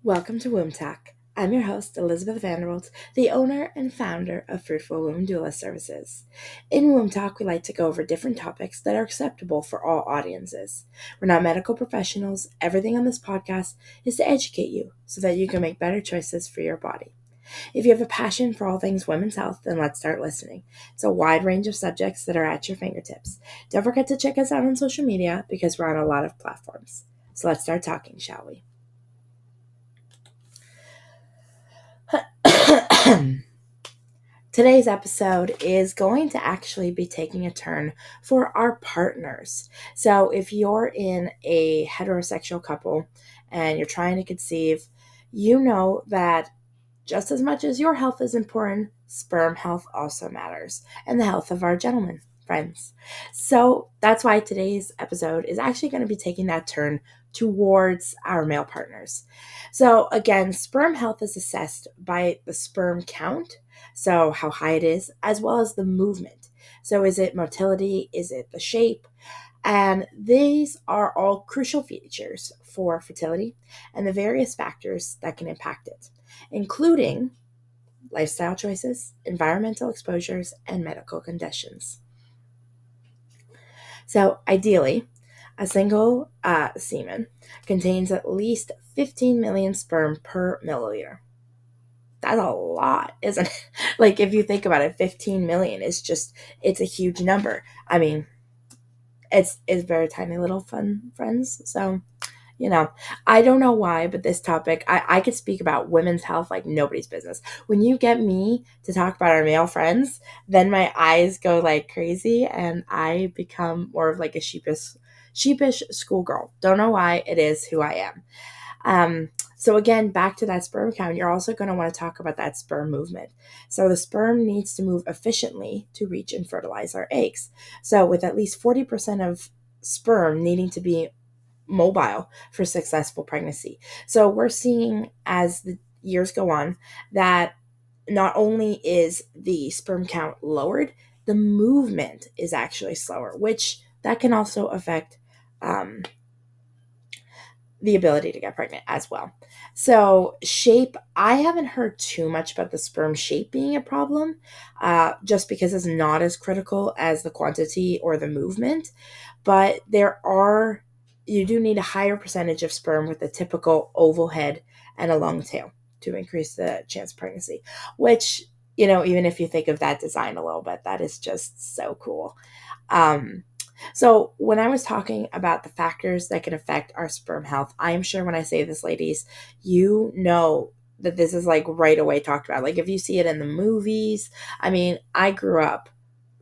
Welcome to Womb Talk. I'm your host, Elizabeth Vanderbilt, the owner and founder of Fruitful Womb Doula Services. In Womb Talk, we like to go over different topics that are acceptable for all audiences. We're not medical professionals. Everything on this podcast is to educate you so that you can make better choices for your body. If you have a passion for all things women's health, then let's start listening. It's a wide range of subjects that are at your fingertips. Don't forget to check us out on social media because we're on a lot of platforms. So let's start talking, shall we? Today's episode is going to actually be taking a turn for our partners. So if you're in a heterosexual couple and you're trying to conceive, you know that just as much as your health is important, sperm health also matters, and the health of our gentlemen friends. So that's why today's episode is actually going to be taking that turn towards our male partners. So again, sperm health is assessed by the sperm count, so how high it is, as well as the movement. So is it motility? Is it the shape? And these are all crucial features for fertility and the various factors that can impact it, including lifestyle choices, environmental exposures, and medical conditions. So ideally, a single semen contains at least 15 million sperm per milliliter. That's a lot, isn't it? Like if you think about it, 15 million is it's a huge number. I mean, it's very tiny little fun, friends. So I don't know why, but this topic, I could speak about women's health like nobody's business. When you get me to talk about our male friends, then my eyes go like crazy and I become more of like a sheepish schoolgirl. Don't know why, it is who I am. So again, back to that sperm count, you're also going to want to talk about that sperm movement. So the sperm needs to move efficiently to reach and fertilize our eggs. So with at least 40% of sperm needing to be mobile for successful pregnancy. So we're seeing as the years go on that not only is the sperm count lowered, the movement is actually slower, which that can also affect the ability to get pregnant as well. So shape, I haven't heard too much about the sperm shape being a problem, just because it's not as critical as the quantity or the movement. But you do need a higher percentage of sperm with a typical oval head and a long tail to increase the chance of pregnancy, which, even if you think of that design a little bit, that is just so cool. So when I was talking about the factors that can affect our sperm health, I am sure when I say this, ladies, you know that this is like right away talked about. Like if you see it in the movies, I mean, I grew up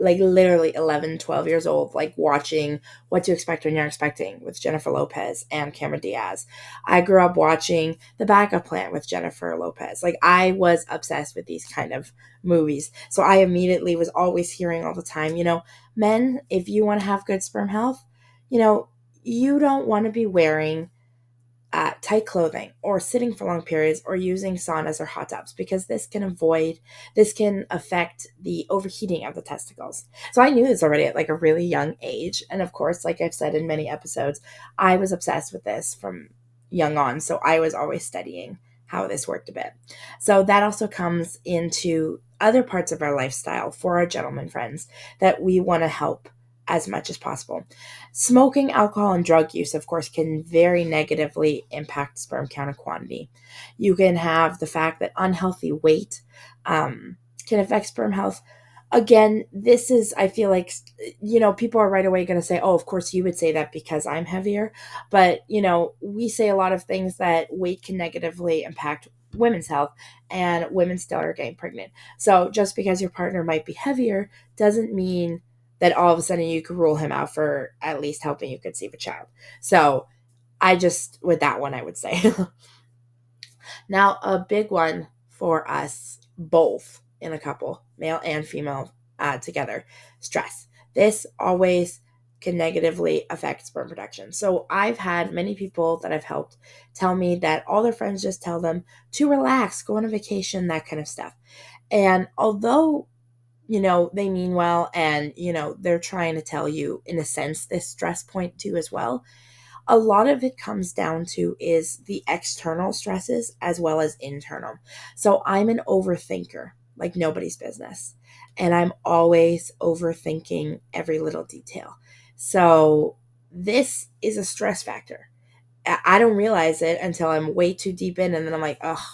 like literally 11, 12 years old, like watching What to Expect When You're Expecting with Jennifer Lopez and Cameron Diaz. I grew up watching The Backup Plan with Jennifer Lopez. Like I was obsessed with these kind of movies. So I immediately was always hearing all the time, men, if you want to have good sperm health, you don't want to be wearing tight clothing or sitting for long periods or using saunas or hot tubs because this can affect the overheating of the testicles. So I knew this already at like a really young age. And of course, like I've said in many episodes, I was obsessed with this from young on. So I was always studying how this worked a bit. So that also comes into other parts of our lifestyle for our gentlemen friends that we want to help as much as possible. Smoking, alcohol, and drug use, of course, can very negatively impact sperm count and quantity. You can have the fact that unhealthy weight can affect sperm health. Again, this is, I feel like, people are right away going to say, oh, of course you would say that because I'm heavier. But, we say a lot of things that weight can negatively impact women's health, and women still are getting pregnant. So just because your partner might be heavier doesn't mean that all of a sudden you could rule him out for at least helping you conceive a child. So with that one, I would say. Now, a big one for us both in a couple, male and female together, stress. This always can negatively affect sperm production. So I've had many people that I've helped tell me that all their friends just tell them to relax, go on a vacation, that kind of stuff. And although they mean well and, they're trying to tell you, in a sense, this stress point too as well. A lot of it comes down to is the external stresses as well as internal. So I'm an overthinker like nobody's business, and I'm always overthinking every little detail. So this is a stress factor. I don't realize it until I'm way too deep in, and then I'm like, oh,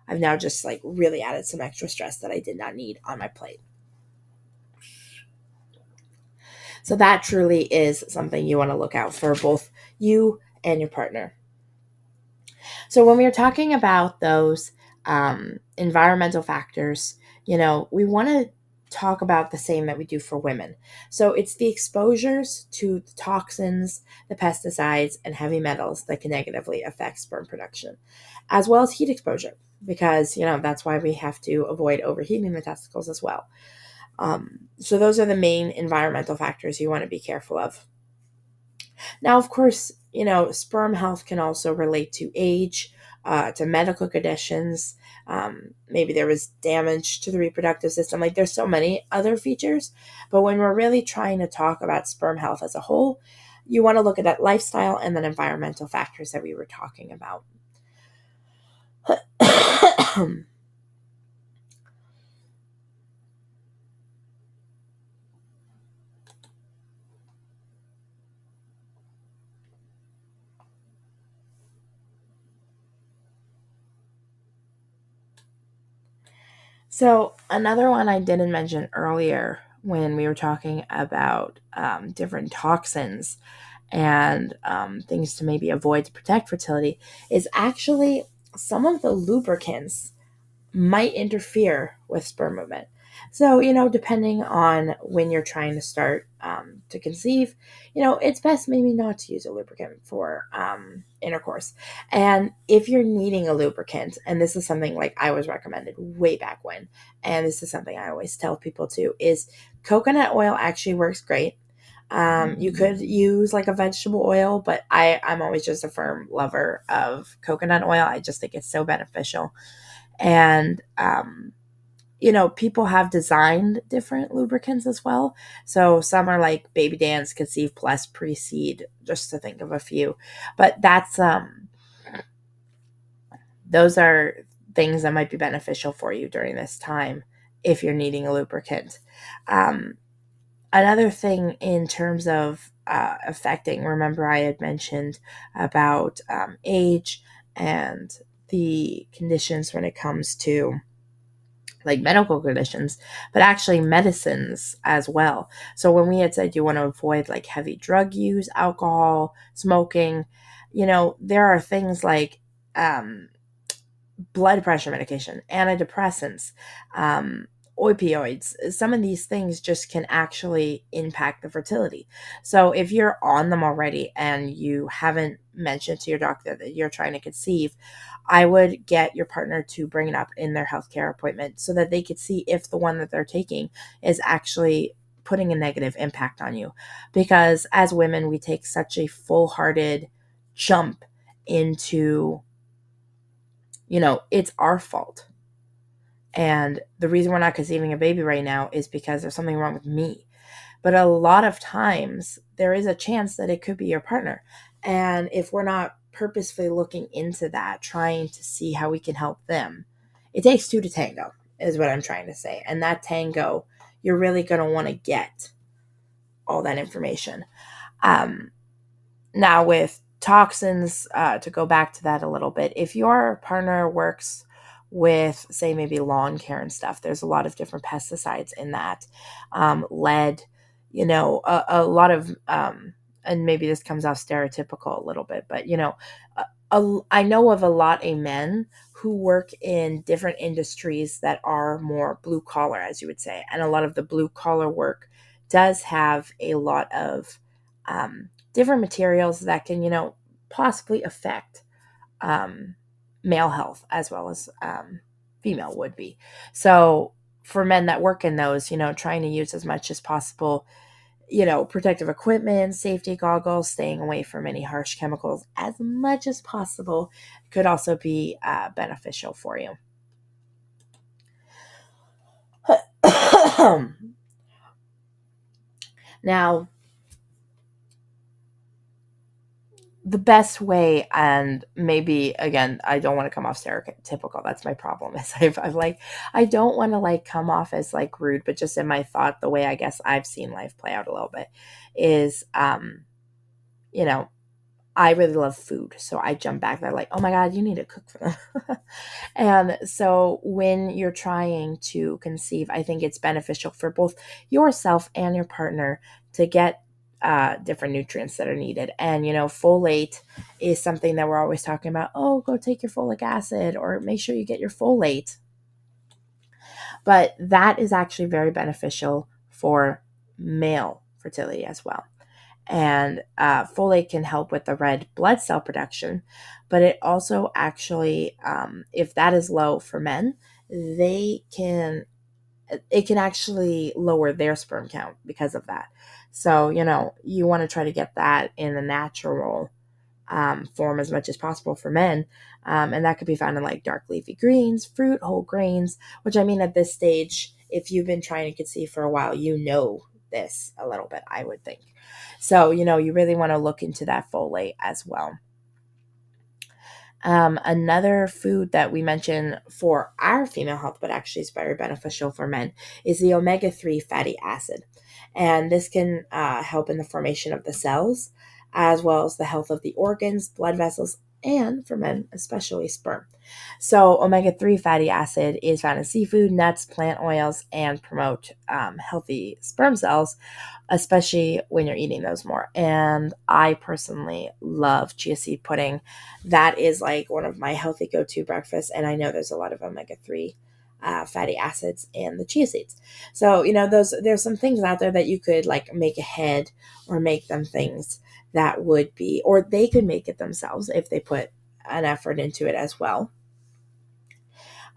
I've now just like really added some extra stress that I did not need on my plate. So that truly is something you want to look out for, both you and your partner. So when we are talking about those environmental factors, we want to talk about the same that we do for women. So it's the exposures to the toxins, the pesticides, and heavy metals that can negatively affect sperm production, as well as heat exposure, because that's why we have to avoid overheating the testicles as well. So those are the main environmental factors you want to be careful of. Now, of course, sperm health can also relate to age, to medical conditions. Maybe there was damage to the reproductive system. Like, there's so many other features. But when we're really trying to talk about sperm health as a whole, you want to look at that lifestyle and then environmental factors that we were talking about. So, another one I didn't mention earlier when we were talking about different toxins and things to maybe avoid to protect fertility is actually some of the lubricants might interfere with sperm movement. So, depending on when you're trying to start to conceive, it's best maybe not to use a lubricant for intercourse. And if you're needing a lubricant, and this is something like I was recommended way back when, and this is something I always tell people too, is coconut oil actually works great. You could use like a vegetable oil, but I'm always just a firm lover of coconut oil. I just think it's so beneficial. And people have designed different lubricants as well. So some are like Baby Dance, Conceive Plus, Pre-Seed, just to think of a few. But that's those are things that might be beneficial for you during this time if you're needing a lubricant. Another thing in terms of affecting, remember I had mentioned about age and the conditions when it comes to like medical conditions, but actually medicines as well. So when we had said you want to avoid like heavy drug use, alcohol, smoking, there are things like blood pressure medication, antidepressants, opioids. Some of these things just can actually impact the fertility. So if you're on them already and you haven't mentioned to your doctor that you're trying to conceive, I would get your partner to bring it up in their healthcare appointment so that they could see if the one that they're taking is actually putting a negative impact on you. Because as women, we take such a full-hearted jump into it's our fault. And the reason we're not conceiving a baby right now is because there's something wrong with me. But a lot of times there is a chance that it could be your partner. And if we're not purposefully looking into that, trying to see how we can help them, it takes two to tango, is what I'm trying to say. And that tango, you're really going to want to get all that information. Now, with toxins, to go back to that a little bit, if your partner works with, say, maybe lawn care and stuff, there's a lot of different pesticides in that, lead, a lot of, and maybe this comes off stereotypical a little bit, but, I know of a lot of men who work in different industries that are more blue collar, as you would say. And a lot of the blue collar work does have a lot of different materials that can, possibly affect male health as well as female would be. So for men that work in those, trying to use as much as possible, protective equipment, safety goggles, staying away from any harsh chemicals as much as possible could also be beneficial for you. Now, the best way, and maybe again, I don't want to come off stereotypical. That's my problem. Is I've like, I don't want to like come off as like rude, but just in my thought, the way I guess I've seen life play out a little bit is, you know, I really love food. So I jump back. They're like, oh my God, you need to cook for them. And so when you're trying to conceive, I think it's beneficial for both yourself and your partner to get different nutrients that are needed. And, folate is something that we're always talking about. Oh, go take your folic acid or make sure you get your folate. But that is actually very beneficial for male fertility as well. And folate can help with the red blood cell production, but it also actually, if that is low for men, it can actually lower their sperm count because of that. So, you want to try to get that in a natural form as much as possible for men. And that could be found in like dark leafy greens, fruit, whole grains, which I mean, at this stage, if you've been trying to conceive for a while, this a little bit, I would think. So, you really want to look into that folate as well. Another food that we mention for our female health, but actually is very beneficial for men, is the omega-3 fatty acid. And this can help in the formation of the cells, as well as the health of the organs, blood vessels, and for men, especially sperm. So, omega-3 fatty acid is found in seafood, nuts, plant oils, and promote healthy sperm cells, especially when you're eating those more. And I personally love chia seed pudding. That is like one of my healthy go-to breakfasts. And I know there's a lot of omega-3 fatty acids in the chia seeds. So, there's some things out there that you could like make ahead or make them things that would be, or they could make it themselves if they put an effort into it as well.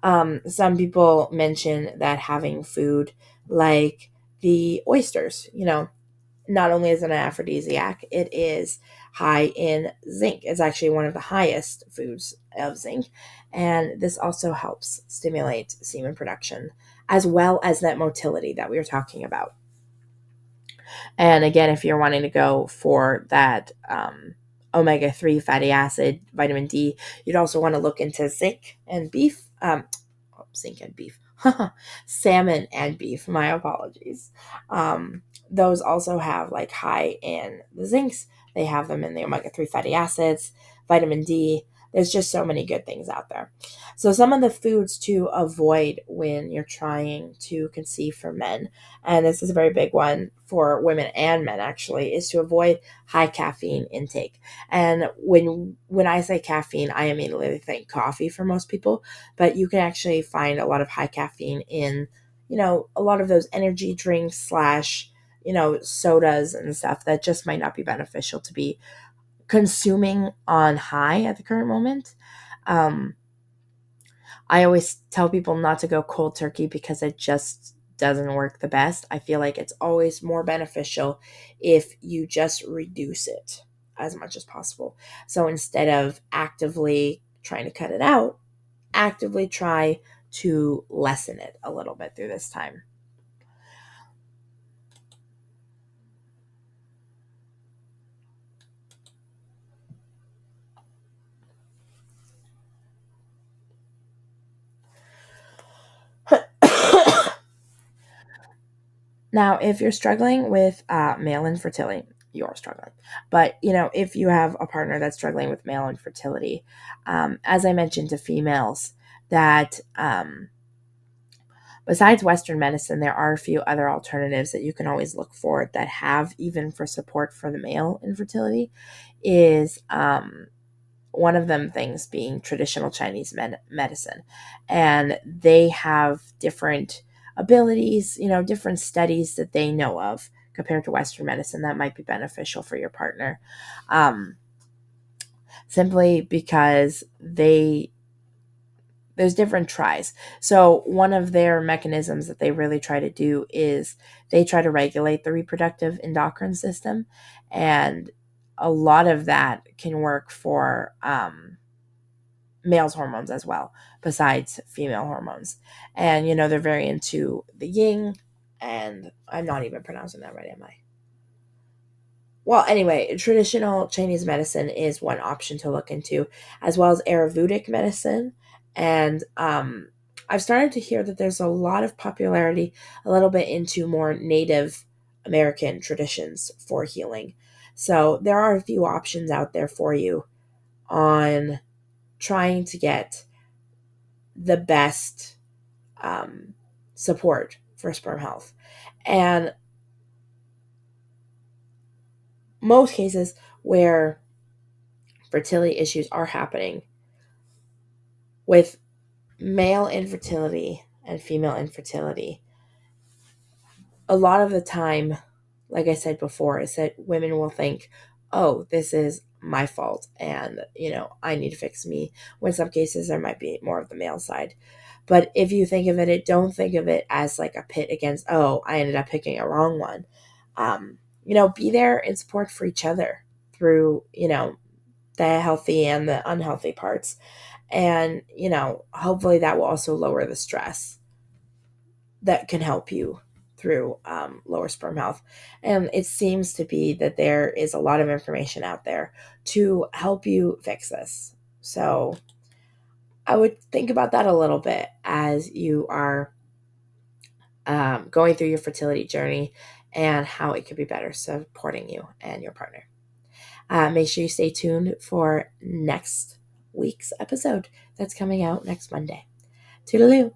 Some people mention that having food like the oysters, not only is it an aphrodisiac, it is high in zinc. It's actually one of the highest foods of zinc. And this also helps stimulate semen production, as well as that motility that we were talking about. And again, if you're wanting to go for that omega-3 fatty acid, vitamin D, you'd also want to look into zinc and beef. Zinc and beef. Salmon and beef. My apologies. Those also have like high in the zincs. They have them in the omega-3 fatty acids, vitamin D. There's just so many good things out there. So some of the foods to avoid when you're trying to conceive for men, and this is a very big one for women and men actually, is to avoid high caffeine intake. And when I say caffeine, I immediately think coffee for most people, but you can actually find a lot of high caffeine in, a lot of those energy drinks slash, sodas and stuff that just might not be beneficial to be consuming on high at the current moment. I always tell people not to go cold turkey because it just doesn't work the best. I feel like it's always more beneficial if you just reduce it as much as possible. So instead of actively trying to cut it out, actively try to lessen it a little bit through this time. Now, if you're struggling with male infertility, you're struggling. But, if you have a partner that's struggling with male infertility, as I mentioned to females, that besides Western medicine, there are a few other alternatives that you can always look for that have even for support for the male infertility, is one of them things being traditional Chinese medicine. And they have different abilities, different studies that they know of compared to Western medicine that might be beneficial for your partner. Simply because there's different tries. So one of their mechanisms that they really try to do is they try to regulate the reproductive endocrine system. And a lot of that can work for male's hormones as well, besides female hormones. And, they're very into the yin, and I'm not even pronouncing that right, am I? well, anyway, traditional Chinese medicine is one option to look into, as well as Ayurvedic medicine. And I've started to hear that there's a lot of popularity a little bit into more Native American traditions for healing. So there are a few options out there for you on trying to get the best support for sperm health. And most cases where fertility issues are happening with male infertility and female infertility, a lot of the time, like I said before, is that women will think, oh, this is my fault and, I need to fix me. When in some cases there might be more of the male side. But if you think of it, don't think of it as like a pit against, oh, I ended up picking a wrong one. Be there in support for each other through, the healthy and the unhealthy parts. And, hopefully that will also lower the stress that can help you through lower sperm health. And it seems to be that there is a lot of information out there to help you fix this. So I would think about that a little bit as you are going through your fertility journey and how it could be better supporting you and your partner. Make sure you stay tuned for next week's episode that's coming out next Monday. Toodaloo.